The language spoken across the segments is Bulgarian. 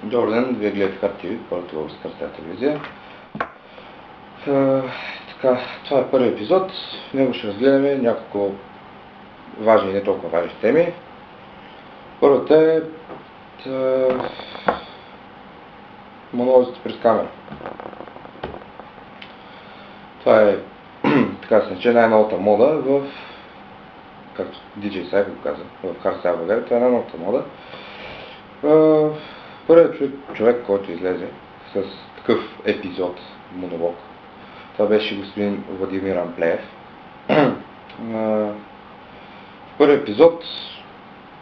Добър ден, вие гледате Хард ТВ, първата българска телевизия. Така, това е първи епизод. В него ще разгледаме няколко важни и не толкова важни теми. Първата е монолозите през камера. Това е, така да се нарече, най-новата мода в, както DJ Psycho го каза, в Hardstyle България. Това е най-новата мода. Първият човек, който излезе с такъв епизод, монолог, това беше господин Владимир Амплеев. В първият епизод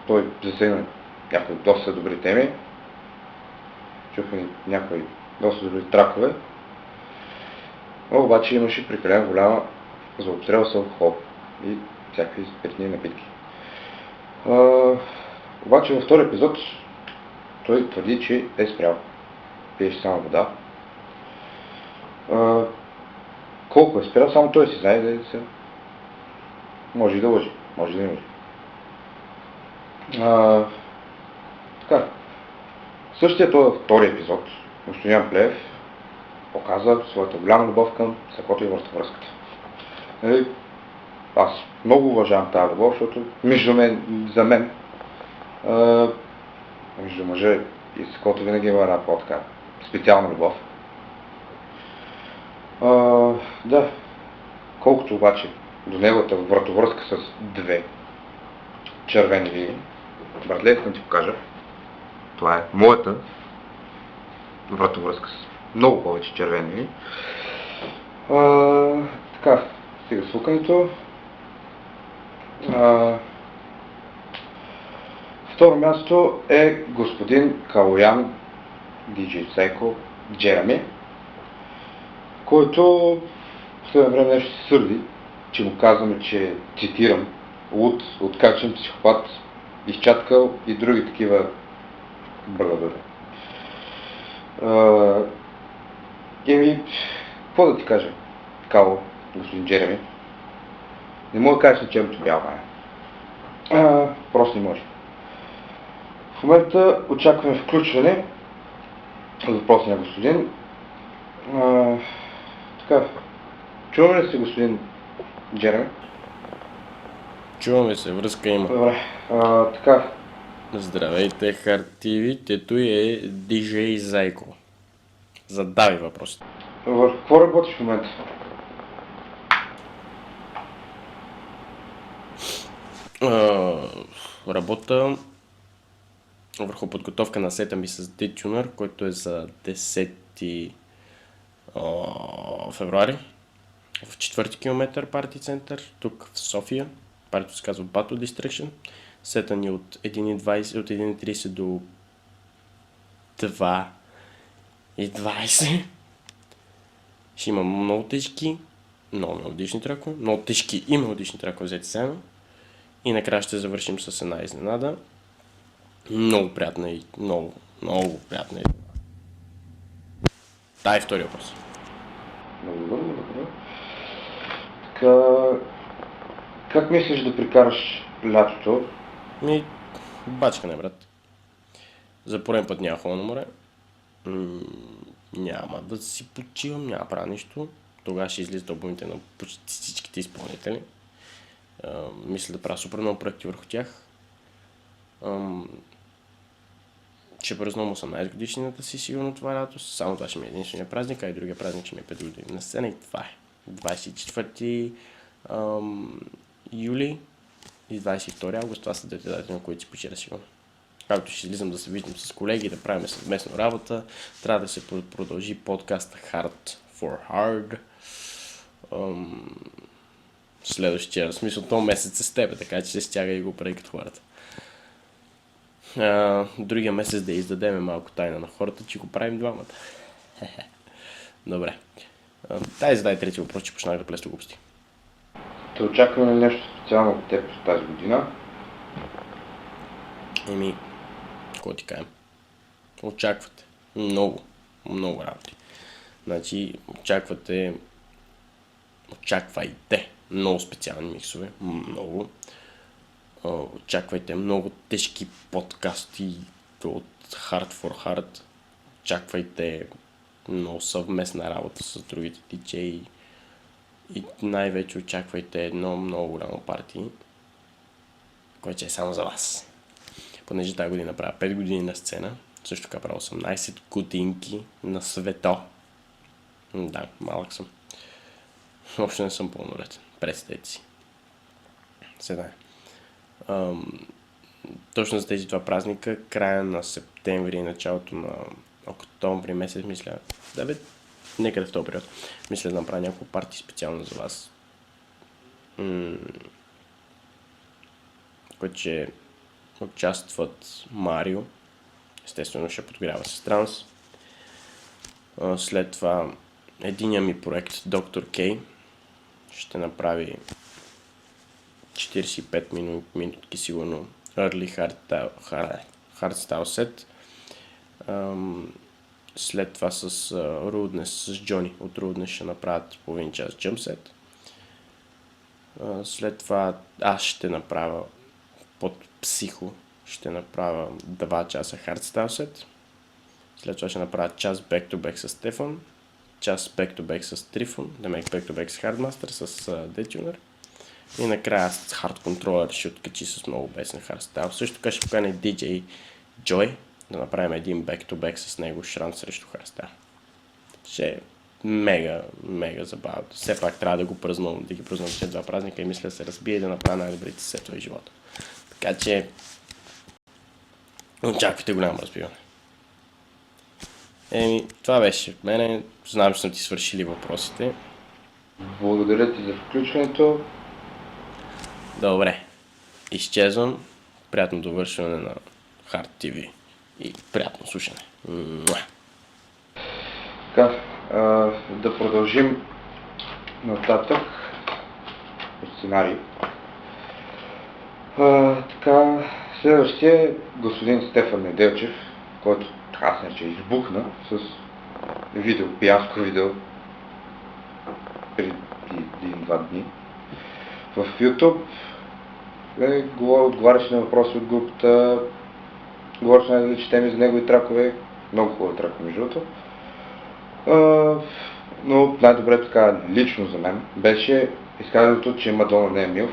той засегна някои доста добри теми, чухме някои доста добри тракове, но обаче имаше прекалено голяма злоупотреба с алкохол и всякакви спиртни напитки. Обаче във втори епизод той твърди, че е спрял. Пиеше само вода. Колко е спрял, само той си знае да се... Може и да лъжи, може и да не лъжи. Така. Същия този втори епизод, господин Амплеев показа своята голяма любов към сакото и връзката. Аз много уважавам тази любов, защото за мен между мъже и сакото винаги има една по-така специална любов. Да, колкото обаче до неговата вратовръзка с две червени линии, братле, искам ти покажа. Това е моята вратовръзка с много повече червени линии. Така, стига слукането. Второ място е господин Калоян DJ Psycho Джереми, който в следно време нещо се сърди, че му казваме, че цитирам луд, откачен психопат, изчаткал и други такива бърдадъри. Какво да ти кажа, Кало, господин Джереми? Не мога да кажеш на черното бяло, просто не може. В момента очакваме включване от въпросния господин. Така, чуваме ли се, господин Джереми? Чуваме се, връзка има. Добре, така. Здравейте, Хард ТВ, тето е DJ Зайко. Задавай въпросите. Върху какво работиш в момента? Работа върху подготовка на сета ми с D-Tuner, който е за 10 февруари в 4-ти километър парти център, тук в София. Партито се казва Battle Distraction. Сета ни от 1.20, от 1.30 до 2.20. Ще има много тежки, много мелодични тракове, много тежки и мелодични тракове взети заедно. И накрая ще завършим с една изненада. Много приятна и много приятна. Дай е втори въпрос. Много добре. Така, как мислиш да прикараш лятото? Бачка не, брат. За пореден път няма хора на море. Няма да си почивам, няма правя нищо. Тогава ще излизат албумите на почти всичките изпълнители. Мисля да правя супер много проекти върху тях. Ще празнувам 18 годишнината си сигурно това лято. Само това ще ми е единствения празник, а и другия празник ще ми е 5 години на сцена и това е. 24 юли и 22 август, това са двете дати, на които си почера сигурно. Както ще излизам да се виждам с колеги, да правим съвместно работа, трябва да се продължи подкаста Hard for Hard. Следващия, в смисъл, този месец е с тебе, така че се стяга и го прави като хората. Другия месец да издадем малко тайна на хората, че го правим двамата. Добре. Дай задай трети въпрос, че почнах да плеса глупости. Те очакваме нещо специално от теб тази година? Какво ти кажем? Очаквате. Много работи. Значи, очаквайте много специални миксове. Много. Очаквайте много тежки подкасти от Hard for Hard. очаквайте много съвместна работа с другите диджеи и най-вече очаквайте едно много голямо парти, което е само за вас. Понеже тази година правя 5 години на сцена, също така правя 18 годинки на свето. Да, малък съм. Въобще не съм пълнолетен. Представете си. Сега. Точно за тези два празника, края на септември и началото на октомври месец, мисля, некъде в този период, мисля да направя няколко парти специално за вас. Които ще участват Марио, естествено ще подгрява с транс. След това единия ми проект, Доктор Кей, ще направи 45 минутки сигурно Early Hardstyle set. След това с Rudeness, с Джони от Rudeness ще направят половин час Jump set. След това аз ще направя под психо, ще направя 2 часа Hardstyle set. След това ще направя час back-to-back с Стефан, час back-to-back с Трифон, да make back-to-back с Hardmaster, с Detuner. И накрая с Hard Controller ще откачи с много бесен Hardstyle. Също така ще поканя DJ Joy да направим един back-to-back с него Шрам срещу Hardstyle. Ще е мега забавно. Все пак трябва да ги празнувам тези два празника и мисля да се разбие и да направя най-добрите сетове в живота. Така че очаквайте голямо разбиване. Това беше от мене. Знам, че съм ти свършили въпросите. Благодаря ти за включването. Добре. Изчезвам. Приятно довършване на Hard TV. И приятно слушане. Така, да продължим нататък по сценарий. Така, следващия е господин Стефан Неделчев, който така се избухна с пиянско видео преди 1-2 дни в YouTube. Отговаряше на въпроси от групата, говореше на различни теми за негови тракове, много хубави тракове между другото. Но най-добре така лично за мен беше изказването, че Мадона не е милф.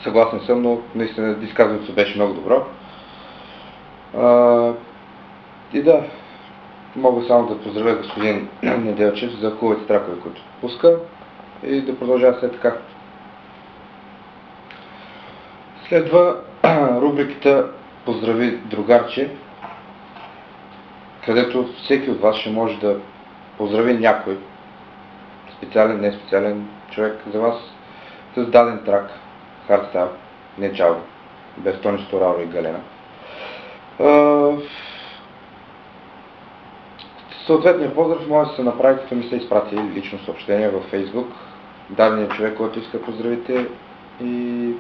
Съгласен съм, но наистина изказването беше много добро. И да, мога само да поздравя господин Неделчев за хубавите тракове, които пуска и да продължава след така. Следва рубриката Поздрави другарче, където всеки от вас ще може да поздрави някой специален, не специален човек за вас с даден трак, хардстайл, не чао, без Тони Стораро и Галена. Съответния поздрав може да се направи, като ми се изпрати лично съобщение във Facebook, дадения човек, който иска да поздравите и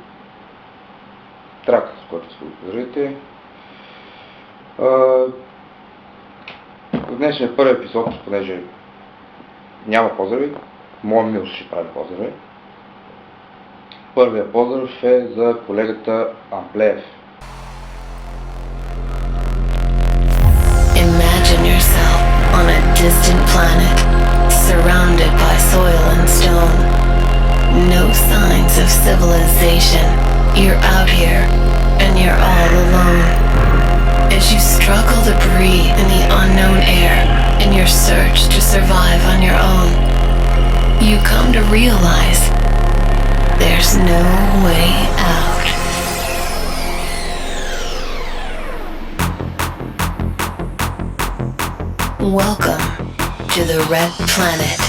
трак, с който иска да поздравите. В днешния първи епизод, понеже няма поздрави, моят Милс ще прави поздрави. Първият поздрав е за колегата Амплеев. Imagine yourself on a distant planet, surrounded by soil and stone. No signs of civilization. You're out here, and you're all alone. As you struggle to breathe in the unknown air in your search to survive on your own, you come to realize there's no way out. Welcome to the Red Planet.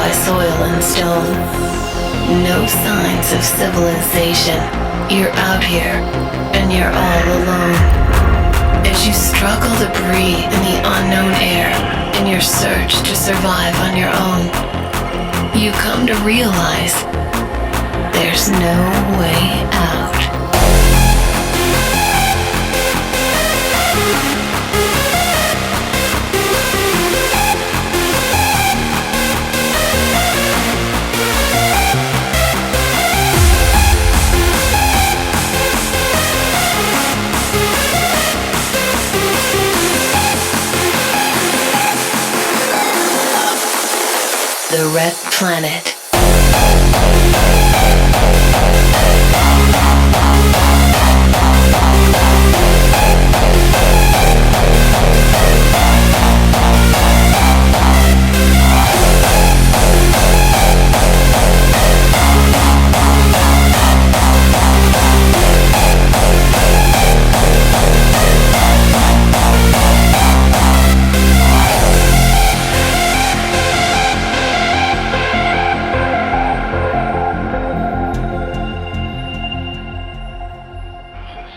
by soil and stone. No signs of civilization. You're out here, and you're all alone. As you struggle to breathe in the unknown air in your search to survive on your own, you come to realize there's no way out. The Red Planet.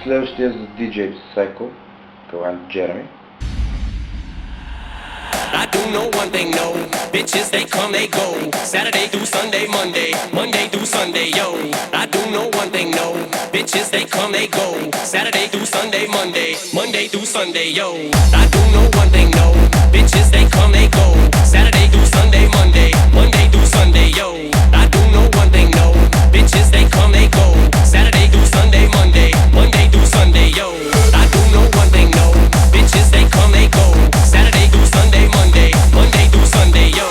Следващия за DJ Psycho, Калан Джереми. I do know one thing, no. Bitches, they come, they go. Saturday through Sunday, Monday. Monday through Sunday, yo. I do know one thing, no. Bitches, they come, they go. Saturday through Sunday, Monday. Monday through Sunday, yo. I do know one thing, no. Bitches, they come, they go. Saturday through Sunday, Monday. Monday through Sunday, yo. I do know one thing, no. Bitches, they come, they go. Saturday through Sunday, Monday. Monday through Sunday, yo. I do know one thing, no. Bitches, they come, they go. Saturday through Sunday, Monday. Monday through Sunday, yo.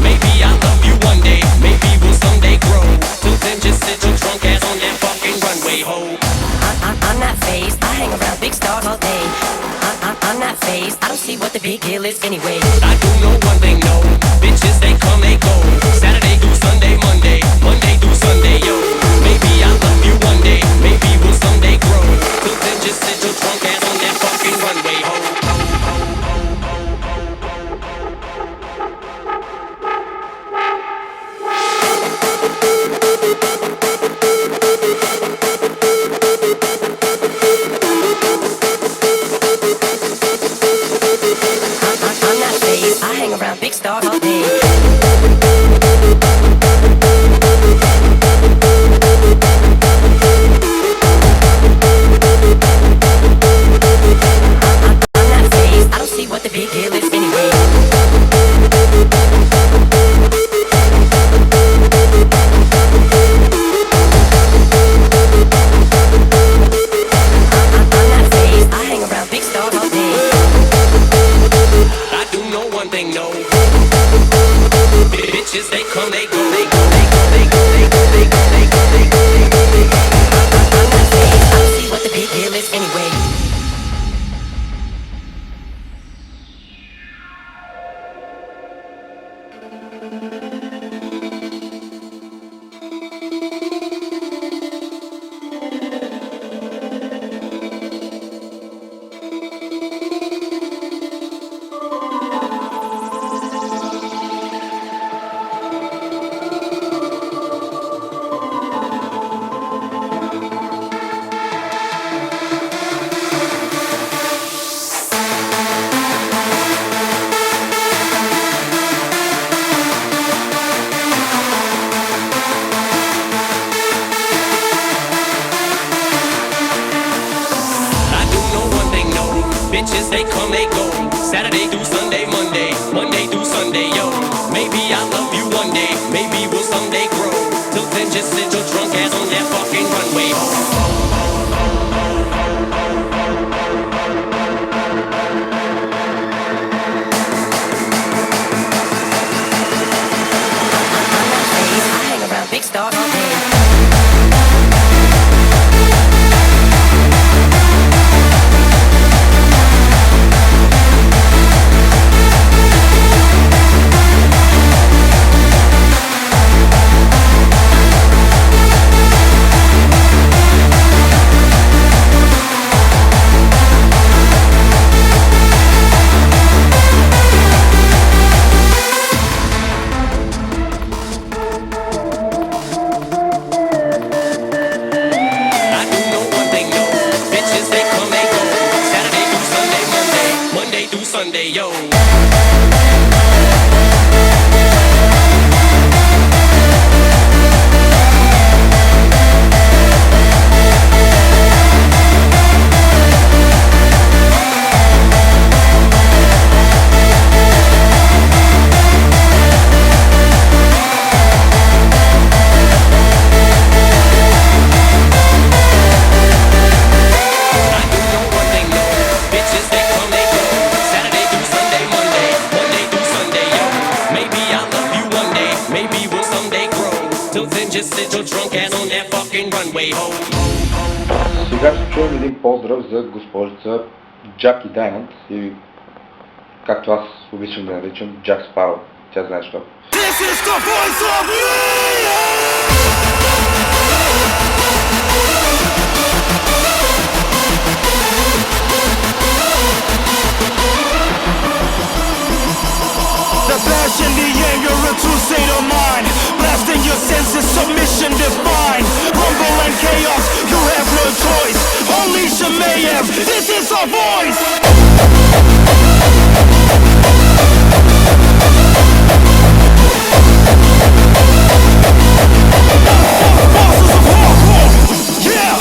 Maybe I'll love you one day. Maybe we'll someday grow. Till then, just sit your drunk ass on that fucking runway, ho. I'm not phased. I hang around big stars all day. I'm not phased. I don't see what the big deal is anyway. I do know one thing, no. Bitches, they come, they go. Saturday through Sunday, Monday. Monday through Sunday, yo. Maybe I'll love you one day. Maybe we'll someday grow. Till then, just sit your drunk ass on that fucking runway, ho. I'm not phased. I hang around big stars all day. I'm not phased. I don't see what the big deal is anyway. I'm not phased. I hang around big stars all day. I do know one thing, no. Bitches, they come, they go, they go, they go, they go, they go, they go, they go, they go, they go, they go. I'm not phased. I don't see what the big deal is anyway. than just little drunk ass on that fucking runway. Ho. Сега ще чуем един поздрав за госпожица Джаки Даймонд или както аз обичам да наричам Джак Спаро. Тя знае що. This is the voice of Leon! The passion, the anger, a true state of mind. Blasting your senses, submission defined. Rumble and chaos, you have no choice. Unleash your mayhem, this is our voice. Bosses of hardcore, yeah.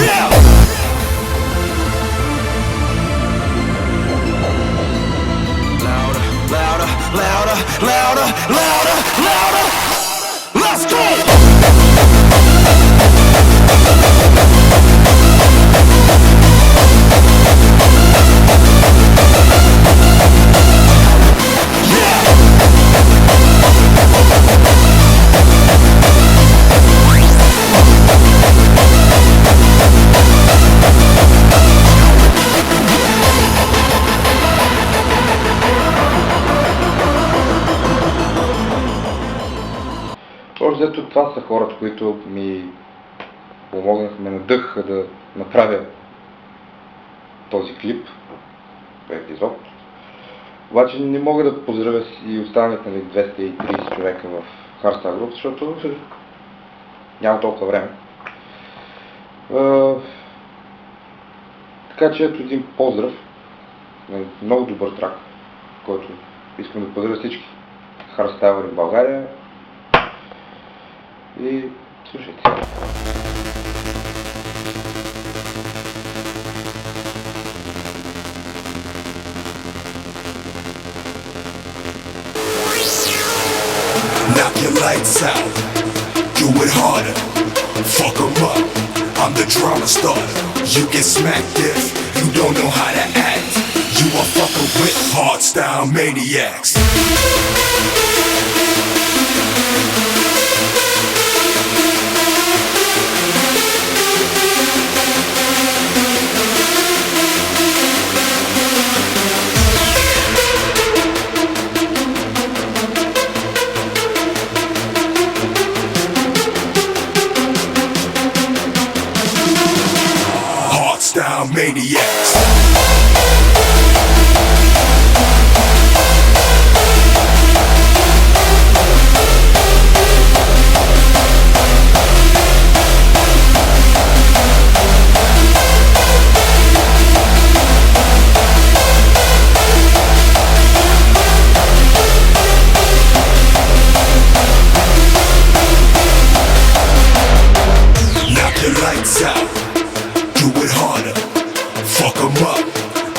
Yeah! Louder, louder, louder, louder, louder, louder. Let's go! Взето това са хората, които ми помогнаха, ме надъхаха да направя този клип, епизод. Обаче не мога да поздравя и останалите 230 човека в Hardstyle Group, защото няма толкова време. Така че ето един поздрав, много добър трак, който искам да поздравя всички хардстайлери в България. И слушайте. Knock your lights out, do it harder, fuck 'em up, I'm the drama starter. You get smacked if you don't know how to act. You are fucking with hardstyle maniacs. Hardstyle maniacs. Knock your lights out, do it harder, fuck 'em up,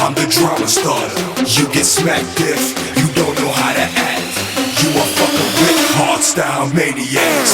I'm the drama starter. You get smacked if you don't know how to act. You are fucking with hardstyle maniacs.